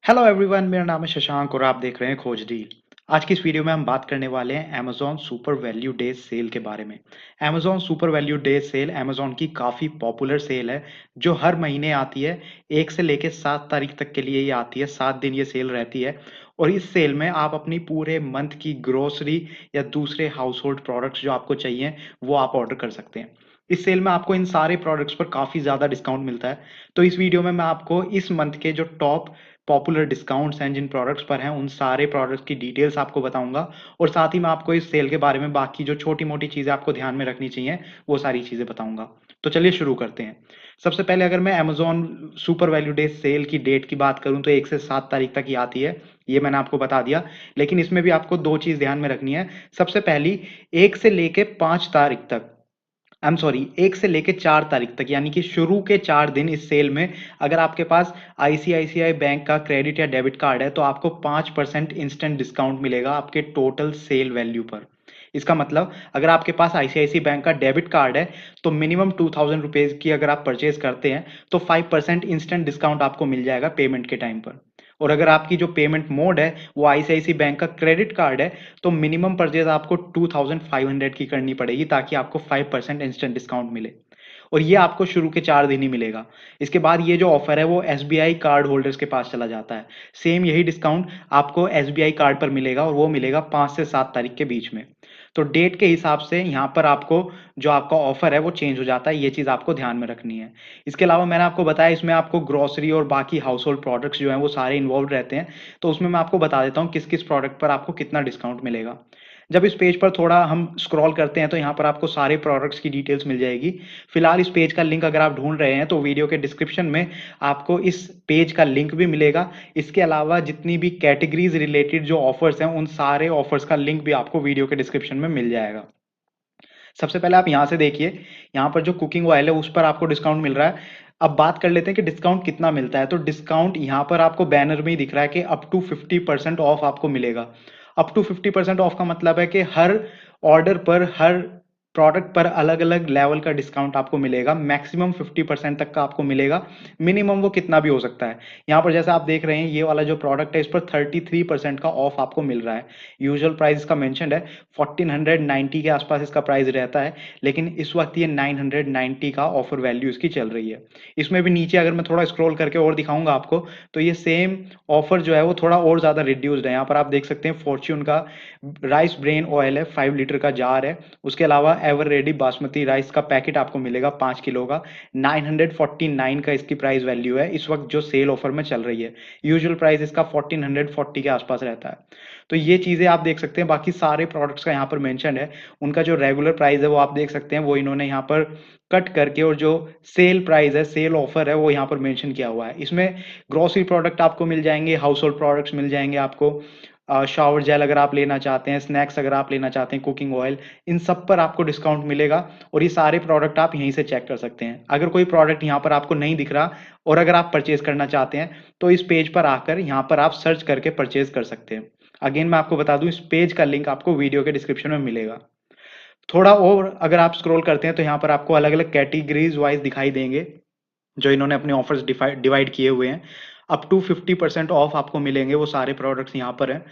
Hello everyone, मेरा नाम है शशांक और आप देख रहे हैं खोज डील। आज की इस वीडियो में हम बात करने वाले हैं Amazon super value day sale के बारे में। Amazon super value day sale Amazon की काफ़ी पॉपुलर सेल है, जो हर महीने आती है। 1 से लेके 7 तारीख तक के लिए ये आती है, 7 दिन ये सेल रहती है। और इस सेल में आप अपनी पूरे मंथ की ग्रोसरी या दूसरे हाउस होल्ड प्रोडक्ट्स जो आपको चाहिए, वो आप ऑर्डर कर सकते हैं। इस सेल में आपको इन सारे प्रोडक्ट्स पर काफ़ी ज़्यादा डिस्काउंट मिलता है। तो इस वीडियो में मैं आपको इस मंथ के जो टॉप पॉपुलर डिस्काउंट्स हैं जिन प्रोडक्ट्स पर हैं, उन सारे प्रोडक्ट्स की डिटेल्स आपको बताऊँगा और साथ ही मैं आपको इस सेल के बारे में बाकी जो छोटी-मोटी चीज़ें आपको ध्यान में रखनी चाहिए, वो सारी चीज़ें बताऊँगा। तो चलिए शुरू करते हैं। सबसे पहले अगर मैं Amazon super value day sale की डेट की बात करूँ तो 1 से 7 तारीख तक ही आती है, ये मैंने आपको बता दिया। लेकिन इसमें भी आपको 2 चीज़ ध्यान में रखनी है। सबसे पहली 1 से लेके 5 तारीख तक, आई एम सॉरी, 1 से लेके 4 तारीख तक, यानी कि शुरू के 4 दिन इस सेल में अगर आपके पास आईसीआईसीआई बैंक का क्रेडिट या डेबिट कार्ड है, तो आपको 5% इंस्टेंट डिस्काउंट मिलेगा आपके टोटल सेल वैल्यू पर। इसका मतलब अगर आपके पास आईसीआईसीआई बैंक का डेबिट कार्ड है, तो मिनिमम ₹2000 की अगर आप परचेज़ करते हैं, तो 5% इंस्टेंट डिस्काउंट आपको मिल जाएगा पेमेंट के टाइम पर। और अगर आपकी जो पेमेंट मोड है, वो आईसीआईसीआई बैंक का क्रेडिट कार्ड है, तो मिनिमम परचेज़ आपको 2500 की करनी पड़ेगी ताकि आपको 5% इंस्टेंट डिस्काउंट मिले। और ये आपको शुरू के 4 दिन ही मिलेगा। इसके बाद ये जो ऑफ़र है वो एसबीआई कार्ड होल्डर्स के पास चला जाता है। सेम यही डिस्काउंट आपको एसबीआई कार्ड पर मिलेगा और वो मिलेगा 5 से 7 तारीख के बीच में। तो डेट के हिसाब से यहाँ पर आपको जो आपका ऑफ़र है वो चेंज हो जाता है, ये चीज़ आपको ध्यान में रखनी है। इसके अलावा मैंने आपको बताया इसमें आपको ग्रोसरी और बाकी हाउस होल्ड प्रोडक्ट्स जो हैं वो सारे इन्वॉल्व रहते हैं। तो उसमें मैं आपको बता देता हूँ किस-किस प्रोडक्ट पर आपको कितना डिस्काउंट मिलेगा। जब इस पेज पर थोड़ा हम स्क्रॉल करते हैं तो यहाँ पर आपको सारे प्रोडक्ट्स की डिटेल्स मिल जाएगी। फिलहाल इस पेज का लिंक अगर आप ढूँढ रहे हैं तो वीडियो के डिस्क्रिप्शन में आपको इस पेज का लिंक भी मिलेगा। इसके अलावा जितनी भी कैटेगरीज़ रिलेटेड जो ऑफर्स हैं, उन सारे ऑफर्स का लिंक भी आपको वीडियो के डिस्क्रिप्शन में मिल जाएगा। सबसे पहले आप यहाँ से देखिए, यहाँ पर जो कुकिंग ऑयल है उस पर आपको डिस्काउंट मिल रहा है। अब बात कर लेते हैं कि डिस्काउंट कितना मिलता है। तो डिस्काउंट यहाँ पर आपको बैनर में ही दिख रहा है कि अप टू 50% ऑफ आपको मिलेगा। अप टू 50% ऑफ का मतलब है कि हर ऑर्डर पर, हर प्रोडक्ट पर अलग-अलग लेवल का डिस्काउंट आपको मिलेगा। मैक्सिमम 50% तक का आपको मिलेगा। मिनिमम वो कितना भी हो सकता है। यहाँ पर जैसा आप देख रहे हैं, ये वाला जो प्रोडक्ट है इस पर 33% का ऑफ आपको मिल रहा है। यूजुअल प्राइस इसका मेंशन्ड है, 1490 के आसपास इसका प्राइस रहता है, लेकिन इस वक्त ये 990 का ऑफर वैल्यू इसकी चल रही है। इसमें भी नीचे अगर मैं थोड़ा स्क्रॉल करके और दिखाऊंगा आपको, तो ये सेम ऑफर जो है वो थोड़ा और ज्यादा रिड्यूस्ड है। यहाँ पर आप देख सकते हैं फॉर्च्यून का राइस ब्रेन ऑयल है, 5 लीटर का जार है। उसके अलावा एवर रेडी बासमती राइस का पैकेट आपको मिलेगा 5 किलो का। 949 का इसकी प्राइस वैल्यू है इस वक्त जो सेल ऑफर में चल रही है। यूजुअल प्राइस इसका 1440 के आसपास रहता है। तो ये चीज़ें आप देख सकते हैं। बाकी सारे प्रोडक्ट्स का यहाँ पर मेंशन है। उनका जो रेगुलर प्राइस है वो आप देख सकते हैं, वो इन्होंने यहाँ पर कट करके, और जो सेल प्राइस है, सेल ऑफर है, वो यहाँ पर मेंशन किया हुआ है। इसमें ग्रोसरी प्रोडक्ट आपको मिल जाएँगे, हाउस होल्ड प्रोडक्ट्स मिल जाएँगे आपको, शावर जेल अगर आप लेना चाहते हैं, स्नैक्स अगर आप लेना चाहते हैं, कुकिंग ऑयल, इन सब पर आपको डिस्काउंट मिलेगा। और ये सारे प्रोडक्ट आप यहीं से चेक कर सकते हैं। अगर कोई प्रोडक्ट यहाँ पर आपको नहीं दिख रहा और अगर आप परचेज़ करना चाहते हैं, तो इस पेज पर आकर यहाँ पर आप सर्च करके परचेज़ कर सकते हैं। अगेन मैं आपको बता दूँ, इस पेज का लिंक आपको वीडियो के डिस्क्रिप्शन में मिलेगा। थोड़ा और अगर आप स्क्रॉल करते हैं तो यहाँ पर आपको अलग-अलग कैटेगरीज़ वाइज़ दिखाई देंगे, जो इन्होंने अपने ऑफर्स डिवाइड किए हुए हैं। अप टू 50% ऑफ आपको मिलेंगे, वो सारे प्रोडक्ट्स यहाँ पर हैं।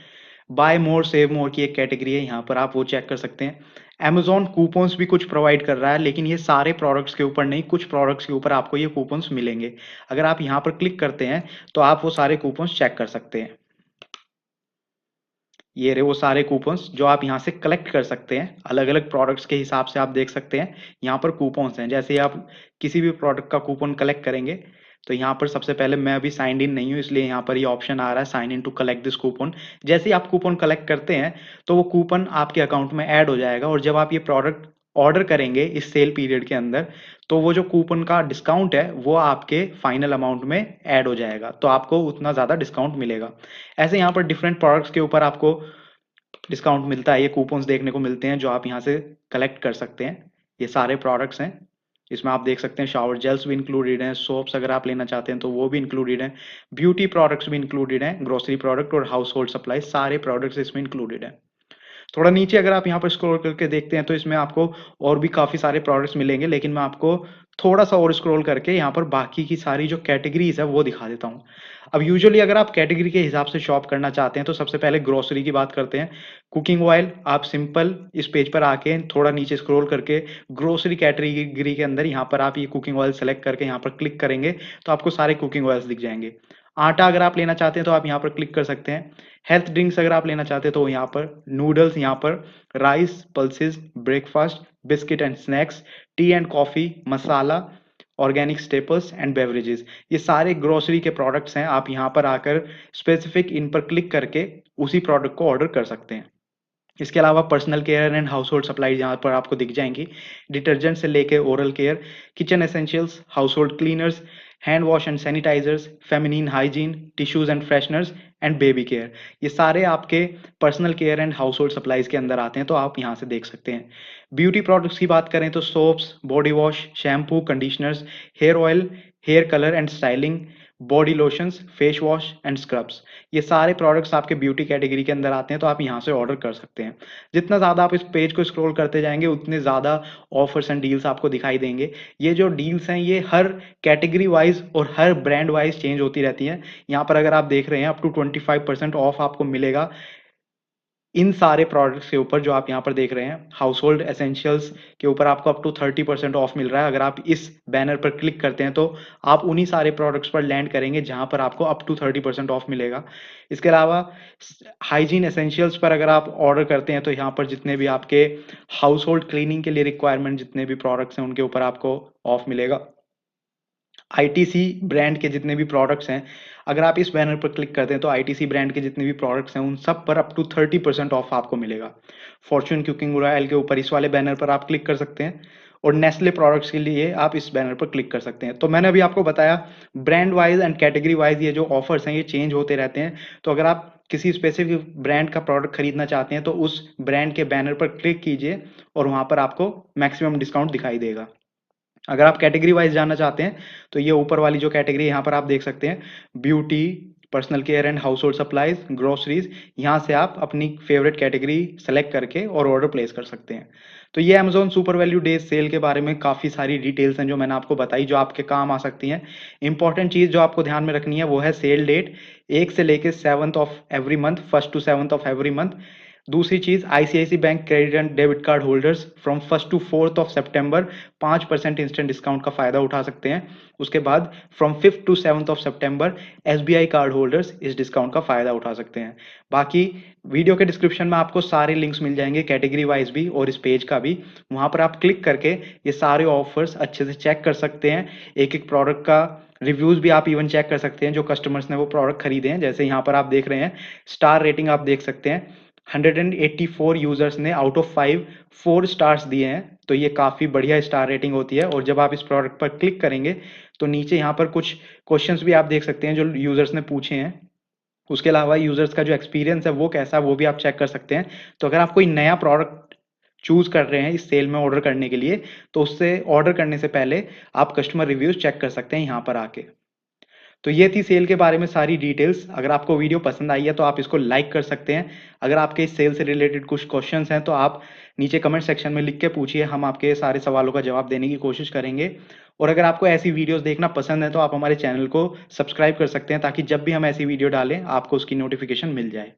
बाय मोर सेव मोर की एक कैटेगरी है, यहाँ पर आप वो चेक कर सकते हैं। अमेज़न कूपन्स भी कुछ प्रोवाइड कर रहा है, लेकिन ये सारे प्रोडक्ट्स के ऊपर नहीं, कुछ प्रोडक्ट्स के ऊपर आपको ये कूपन्स मिलेंगे। अगर आप यहाँ पर क्लिक करते हैं, तो आप वो सारे कूपन्स चेक कर सकते हैं। ये रहे वो सारे कूपन्स जो आप यहाँ से कलेक्ट कर सकते हैं। अलग-अलग प्रोडक्ट्स के हिसाब से आप देख सकते हैं, यहाँ पर कूपन्स हैं। जैसे ही आप किसी भी प्रोडक्ट का कूपन कलेक्ट करेंगे, तो यहाँ पर सबसे पहले, मैं अभी साइन्ड इन नहीं हूँ इसलिए यहाँ पर ये ऑप्शन आ रहा है, sign in to collect this coupon. जैसे ही आप कूपन कलेक्ट करते हैं, तो वो कूपन आपके अकाउंट में ऐड हो जाएगा, और जब आप ये प्रोडक्ट ऑर्डर करेंगे इस सेल पीरियड के अंदर, तो वो जो कूपन का डिस्काउंट है, वो आपके फाइनल अमाउंट में ऐड हो जाएगा। तो आपको उतना ज़्यादा डिस्काउंट मिलेगा। ऐसे यहाँ पर डिफरेंट प्रोडक्ट्स के ऊपर आपको डिस्काउंट मिलता है। ये कूपन्स देखने को मिलते हैं जो आप यहाँ से कलेक्ट कर सकते हैं। ये सारे प्रोडक्ट्स हैं। इसमें आप देख सकते हैं शावर जेल्स भी इंक्लूडेड हैं, सोप्स अगर आप लेना चाहते हैं तो वो भी इंक्लूडेड हैं, ब्यूटी प्रोडक्ट्स भी इंक्लूडेड हैं, ग्रोसरी प्रोडक्ट और हाउस होल्ड सप्लाई, सारे प्रोडक्ट्स इसमें इंक्लूडेड हैं। थोड़ा नीचे अगर आप यहाँ पर स्क्रॉल करके देखते हैं तो इसमें आपको और भी काफ़ी सारे प्रोडक्ट्स मिलेंगे, लेकिन मैं आपको थोड़ा-सा और स्क्रॉल करके यहाँ पर बाकी की सारी जो कैटेगरीज़ है वो दिखा देता हूँ। अब यूजुअली अगर आप कैटेगरी के हिसाब से शॉप करना चाहते हैं तो सबसे पहले ग्रोसरी की बात करते हैं। कुकिंग ऑयल आप सिंपल इस पेज पर आके थोड़ा नीचे स्क्रॉल करके ग्रोसरी कैटेगरी के अंदर यहाँ पर आप ये कुकिंग ऑयल सेलेक्ट करके यहाँ पर क्लिक करेंगे तो आपको सारे कुकिंग ऑयल्स दिख जाएँगे। आटा अगर आप लेना चाहते हैं तो आप यहाँ पर क्लिक कर सकते हैं। हेल्थ ड्रिंक्स अगर आप लेना चाहते हैं तो यहाँ पर नूडल्स, यहाँ पर rice, pulses, breakfast, biscuit and snacks, T and coffee, masala, organic staples and beverages, ये सारे ग्रोसरी के प्रोडक्ट्स हैं। आप यहाँ पर आकर स्पेसिफिक इन पर क्लिक करके उसी प्रोडक्ट को ऑर्डर कर सकते हैं। इसके अलावा personal care and household supplies यहाँ पर आपको दिख जाएंगी। डिटर्जेंट से लेके oral care, kitchen essentials, household cleaners, hand wash and sanitizers, feminine hygiene, tissues and fresheners and baby care, ये सारे आपके personal care and household supplies के अंदर आते हैं, तो आप यहाँ से देख सकते हैं। ब्यूटी प्रोडक्ट्स की बात करें तो soaps, body wash, shampoo, conditioners, hair oil, hair colour and styling, body lotions, face wash and scrubs, ये सारे प्रोडक्ट्स आपके ब्यूटी कैटेगरी के अंदर आते हैं, तो आप यहाँ से ऑर्डर कर सकते हैं। जितना ज़्यादा आप इस पेज को स्क्रॉल करते जाएँगे उतने ज़्यादा ऑफर्स एंड डील्स आपको दिखाई देंगे। ये जो डील्स हैं ये हर कैटेगरी वाइज़ और हर ब्रांड वाइज़ चेंज होती रहती हैं। यहाँ पर अगर आप देख रहे हैं अप टू 25% ऑफ आपको मिलेगा इन सारे प्रोडक्ट्स के ऊपर जो आप यहाँ पर देख रहे हैं। हाउस होल्ड एसेंशियल्स के ऊपर आपको अप टू 30% ऑफ मिल रहा है। अगर आप इस बैनर पर क्लिक करते हैं तो आप उन्हीं सारे प्रोडक्ट्स पर लैंड करेंगे जहाँ पर आपको अप टू 30% ऑफ मिलेगा। इसके अलावा हाइजीन एसेंशियल्स पर अगर आप ऑर्डर करते हैं तो यहाँ पर जितने भी आपके हाउस होल्ड क्लीनिंग के लिए रिक्वायरमेंट जितने भी प्रोडक्ट्स हैं उनके ऊपर आपको ऑफ मिलेगा। आईटीसी ब्रांड के जितने भी प्रोडक्ट्स हैं, अगर आप इस बैनर पर क्लिक करते हैं तो आईटीसी ब्रांड के जितने भी प्रोडक्ट्स हैं उन सब पर अप टू 30% ऑफ आपको मिलेगा। फॉर्च्यून कुकिंग ऑयल के ऊपर इस वाले बैनर पर आप क्लिक कर सकते हैं और नेस्ले प्रोडक्ट्स के लिए आप इस बैनर पर क्लिक कर सकते हैं। तो मैंने अभी आपको बताया brand wise and category wise ये जो ऑफर्स हैं ये चेंज होते रहते हैं। तो अगर आप किसी स्पेसिफिक ब्रांड का प्रोडक्ट खरीदना चाहते हैं तो उस ब्रांड के बैनर पर क्लिक कीजिए और वहाँ पर आपको मैक्सिमम डिस्काउंट दिखाई देगा। अगर आप कैटेगरी वाइज जानना चाहते हैं तो ये ऊपर वाली जो कैटेगरी यहाँ पर आप देख सकते हैं, beauty, personal care and household supplies, groceries, यहाँ से आप अपनी फेवरेट कैटेगरी सेलेक्ट करके और ऑर्डर प्लेस कर सकते हैं। तो ये Amazon super value days cell के बारे में काफ़ी सारी डिटेल्स हैं जो मैंने आपको बताई, जो आपके काम आ सकती हैं। इंपॉर्टेंट चीज़ जो आपको ध्यान में रखनी है वो है सेल डेट 1 से लेके 7th of every month, 1st to 7th of every month. दूसरी चीज़, ICICI bank credit and debit card holders from 1st to 4th of सितंबर 5% इंस्टेंट डिस्काउंट का फायदा उठा सकते हैं। उसके बाद from 5th to 7th of सितंबर एसबीआई कार्ड होल्डर्स इस डिस्काउंट का फायदा उठा सकते हैं। बाकी वीडियो के डिस्क्रिप्शन में आपको सारे लिंक्स मिल जाएंगे, कैटेगरी वाइज भी और इस पेज का भी। वहां पर आप क्लिक करके ये सारे ऑफर्स अच्छे से चेक कर सकते हैं। एक एक प्रोडक्ट का रिव्यूज भी आप इवन चेक कर सकते हैं जो कस्टमर्स ने वो प्रोडक्ट खरीदे हैं। जैसे यहाँ पर आप देख रहे हैं स्टार रेटिंग आप देख सकते हैं, 184 यूजर्स ने आउट ऑफ 5 4 स्टार्स दिए हैं, तो ये काफ़ी बढ़िया स्टार रेटिंग होती है। और जब आप इस प्रोडक्ट पर क्लिक करेंगे तो नीचे यहाँ पर कुछ क्वेश्चंस भी आप देख सकते हैं जो यूजर्स ने पूछे हैं। उसके अलावा यूजर्स का जो एक्सपीरियंस है वो कैसा है वो भी आप चेक कर सकते हैं। तो अगर आप कोई नया प्रोडक्ट चूज कर रहे हैं इस सेल में ऑर्डर करने के लिए तो उससे ऑर्डर करने से पहले आप कस्टमर रिव्यूज चेक कर सकते हैं यहाँ पर आके। तो ये थी सेल के बारे में सारी डिटेल्स। अगर आपको वीडियो पसंद आई है तो आप इसको लाइक कर सकते हैं। अगर आपके इस सेल से रिलेटेड कुछ क्वेश्चंस हैं तो आप नीचे कमेंट सेक्शन में लिख के पूछिए, हम आपके सारे सवालों का जवाब देने की कोशिश करेंगे। और अगर आपको ऐसी वीडियोस देखना पसंद है तो आप हमारे चैनल को सब्सक्राइब कर सकते हैं ताकि जब भी हम ऐसी वीडियो डालें आपको उसकी नोटिफिकेशन मिल जाए।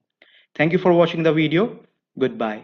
Thank you for watching the video. Good bye.